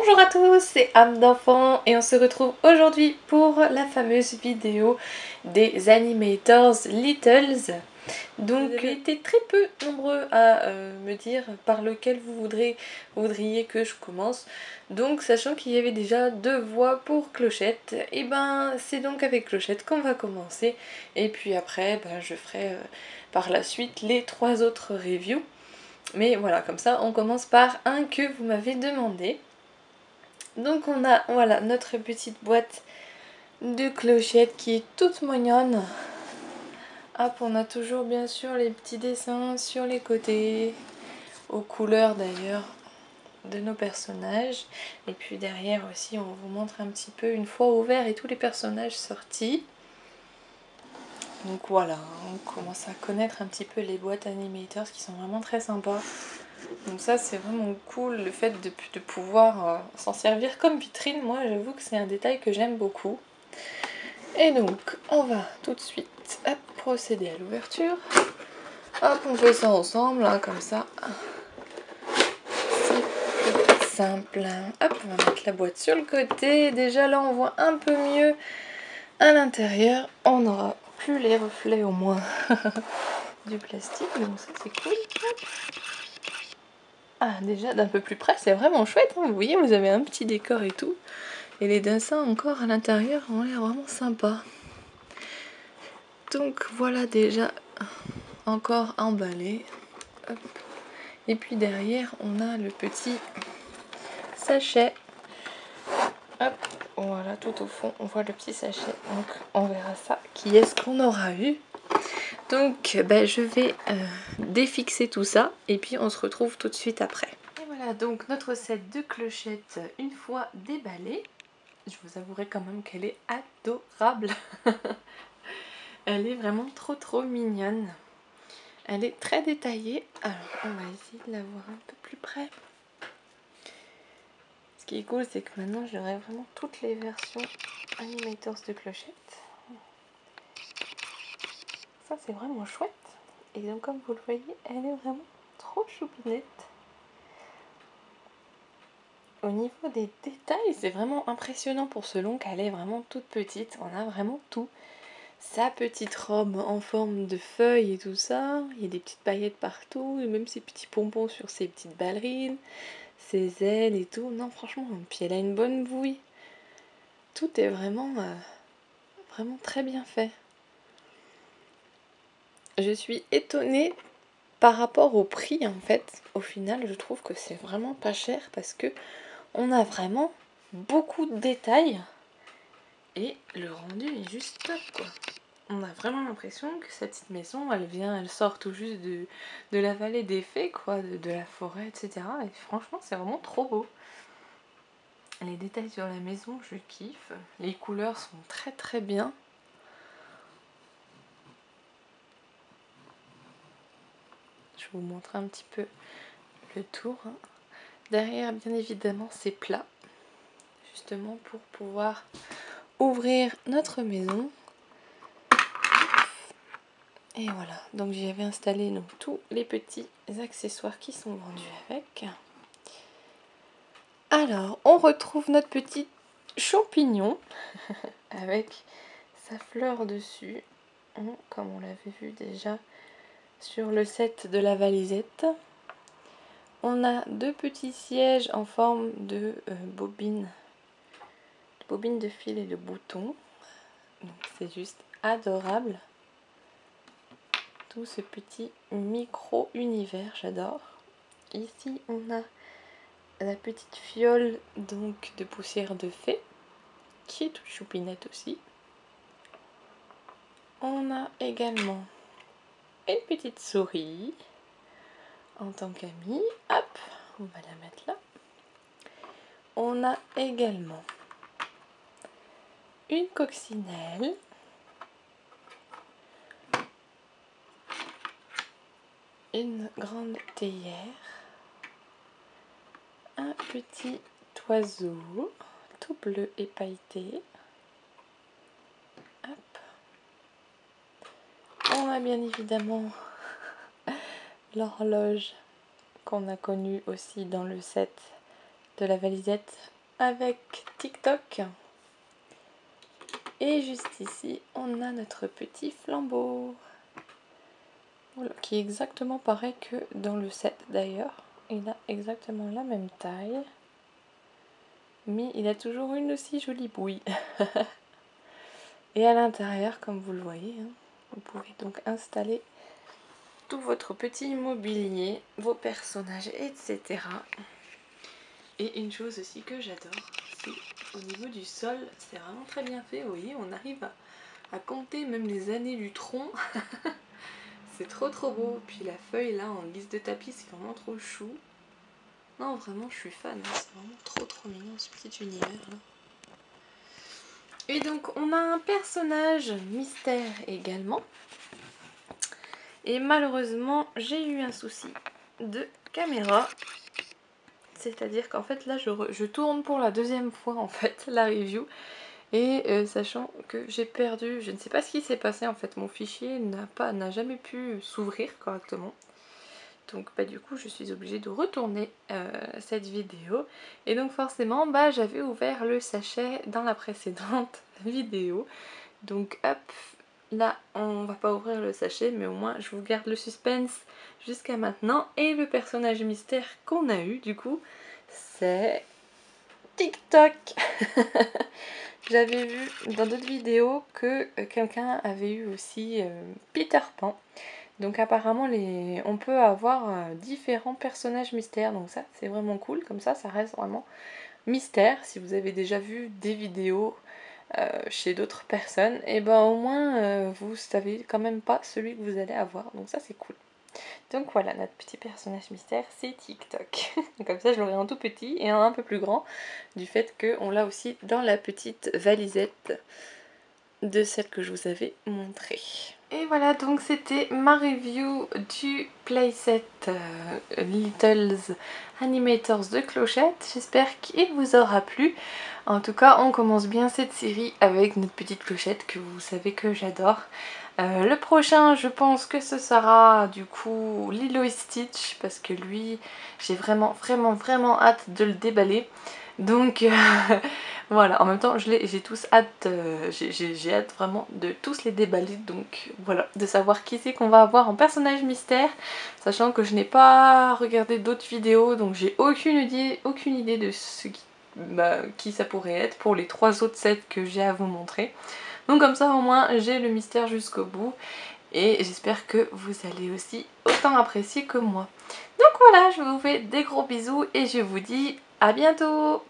Bonjour à tous, c'est âme d'enfant et on se retrouve aujourd'hui pour la fameuse vidéo des Animators Littles. Donc vous avez été très peu nombreux à me dire par lequel vous voudriez que je commence. Donc sachant qu'il y avait déjà 2 voix pour Clochette, et ben c'est donc avec Clochette qu'on va commencer. Et puis après je ferai par la suite les 3 autres reviews. Mais voilà, comme ça on commence par un que vous m'avez demandé. Donc on a voilà notre petite boîte de Clochette qui est toute mignonne. Hop, on a toujours bien sûr les petits dessins sur les côtés, aux couleurs d'ailleurs de nos personnages. Et puis derrière aussi on vous montre un petit peu une fois ouvert et tous les personnages sortis. Donc voilà, on commence à connaître un petit peu les boîtes Animators qui sont vraiment très sympas. Donc ça c'est vraiment cool, le fait de pouvoir s'en servir comme vitrine. Moi j'avoue que c'est un détail que j'aime beaucoup. Et donc on va tout de suite procéder à l'ouverture. Hop, on fait ça ensemble, hein, comme ça. C'est simple. Hop, on va mettre la boîte sur le côté. Déjà là on voit un peu mieux à l'intérieur. On n'aura plus les reflets au moins du plastique, donc ça c'est cool. Ah, déjà d'un peu plus près, c'est vraiment chouette, hein. Vous voyez, vous avez un petit décor et tout. Et les dessins encore à l'intérieur ont l'air vraiment sympas. Donc voilà déjà encore emballé. Hop. Et puis derrière, on a le petit sachet. Hop, voilà, tout au fond, on voit le petit sachet. Donc on verra ça. Qui est-ce qu'on aura eu? Donc je vais défixer tout ça et puis on se retrouve tout de suite après. Et voilà donc notre set de clochettes une fois déballé. Je vous avouerai quand même qu'elle est adorable. Elle est vraiment trop mignonne. Elle est très détaillée. Alors on va essayer de la voir un peu plus près. Ce qui est cool, c'est que maintenant j'aurai vraiment toutes les versions Animators de Clochette. Ça c'est vraiment chouette. Et donc comme vous le voyez, elle est vraiment trop choupinette. Au niveau des détails, c'est vraiment impressionnant pour ce long qu'elle est vraiment toute petite. On a vraiment tout. Sa petite robe en forme de feuille et tout ça. Il y a des petites paillettes partout. Et même ses petits pompons sur ses petites ballerines. Ses ailes et tout. Non, franchement, puis elle a une bonne bouille. Tout est vraiment, vraiment très bien fait. Je suis étonnée par rapport au prix en fait. Au final, je trouve que c'est vraiment pas cher parce que on a vraiment beaucoup de détails et le rendu est juste top quoi. On a vraiment l'impression que cette petite maison, elle sort tout juste de la vallée des fées quoi, de la forêt, etc. Et franchement, c'est vraiment trop beau. Les détails sur la maison, je kiffe. Les couleurs sont très bien. Je vous montre un petit peu le tour. Derrière, bien évidemment, c'est plat. Justement pour pouvoir ouvrir notre maison. Et voilà, donc j'y avais installé donc, tous les petits accessoires qui sont vendus avec. Alors, on retrouve notre petit champignon avec sa fleur dessus, comme on l'avait vu déjà sur le set de la valisette. On a 2 petits sièges en forme de bobine de fil et de boutons. Donc c'est juste adorable. Tout ce petit micro-univers, j'adore. Ici, on a la petite fiole donc de poussière de fée, qui est toute choupinette aussi. On a également une petite souris en tant qu'amie. Hop, on va la mettre là. On a également une coccinelle. Une grande théière. Un petit oiseau tout bleu et pailleté. Hop. On a bien évidemment l'horloge qu'on a connue aussi dans le set de la valisette avec TikTok. Et juste ici, on a notre petit flambeau. Voilà, qui est exactement pareil que dans le set d'ailleurs. Il a exactement la même taille. Mais il a toujours une aussi jolie bouille. Et à l'intérieur, comme vous le voyez, hein, vous pouvez donc installer tout votre petit mobilier, vos personnages, etc. Et une chose aussi que j'adore, c'est au niveau du sol, c'est vraiment très bien fait. Vous voyez, on arrive à compter même les années du tronc. C'est trop beau. Puis la feuille là en guise de tapis, c'est vraiment trop chou. Non, vraiment, je suis fan. Hein. C'est vraiment trop mignon ce petit univers là. Et donc, on a un personnage mystère également. Et malheureusement, j'ai eu un souci de caméra. C'est-à-dire qu'en fait, là, je tourne pour la deuxième fois en fait la review. Et sachant que j'ai perdu, je ne sais pas ce qui s'est passé en fait, mon fichier n'a jamais pu s'ouvrir correctement. Donc bah, du coup je suis obligée de retourner cette vidéo. Et donc forcément bah, j'avais ouvert le sachet dans la précédente vidéo. Donc hop, là on va pas ouvrir le sachet mais au moins je vous garde le suspense jusqu'à maintenant. Et le personnage mystère qu'on a eu du coup c'est TikTok. J'avais vu dans d'autres vidéos que quelqu'un avait eu aussi Peter Pan. Donc apparemment on peut avoir différents personnages mystères. Donc ça c'est vraiment cool. Comme ça reste vraiment mystère. Si vous avez déjà vu des vidéos chez d'autres personnes, et ben au moins vous savez quand même pas celui que vous allez avoir. Donc ça c'est cool. Donc voilà, notre petit personnage mystère, c'est TikTok. Comme ça, je l'aurai en tout petit et un peu plus grand, du fait qu'on l'a aussi dans la petite valisette de celle que je vous avais montrée. Et voilà, donc c'était ma review du playset Littles Animators de Clochette. J'espère qu'il vous aura plu. En tout cas, on commence bien cette série avec notre petite Clochette que vous savez que j'adore. Le prochain, je pense que ce sera du coup Lilo et Stitch parce que lui, j'ai vraiment hâte de le déballer. Donc voilà, en même temps j'ai tous hâte, j'ai hâte vraiment de tous les déballer. Donc voilà, de savoir qui c'est qu'on va avoir en personnage mystère, sachant que je n'ai pas regardé d'autres vidéos, donc j'ai aucune idée de ce qui ça pourrait être pour les 3 autres sets que j'ai à vous montrer. Donc comme ça au moins j'ai le mystère jusqu'au bout et j'espère que vous allez aussi autant apprécier que moi. Donc voilà, je vous fais des gros bisous et je vous dis à bientôt.